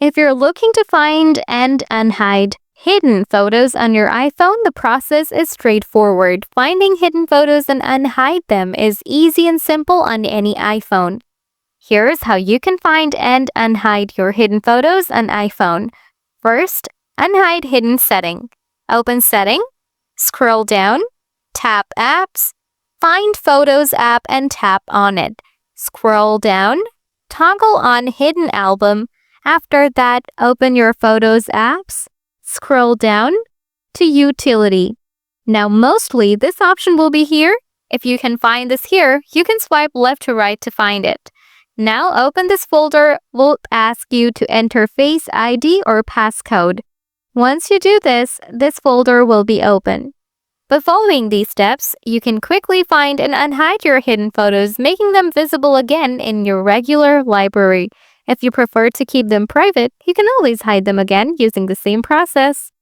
If you're looking to find and unhide hidden photos on your iPhone, the process is straightforward. Finding hidden photos and unhide them is easy and simple on any iPhone. Here's how you can find and unhide your hidden photos on iPhone. First, unhide hidden setting. Open Setting, scroll down, tap Apps, find Photos app and tap on it. Scroll down, toggle on Hidden Album. After that, open your Photos apps. Scroll down to Utility. Now, mostly this option will be here. If you can find this here, you can swipe left to right to find it. Now, open this folder. Will ask you to enter Face ID or passcode. Once you do this, this folder will be open. By following these steps, you can quickly find and unhide your hidden photos, making them visible again in your regular library. If you prefer to keep them private, you can always hide them again using the same process.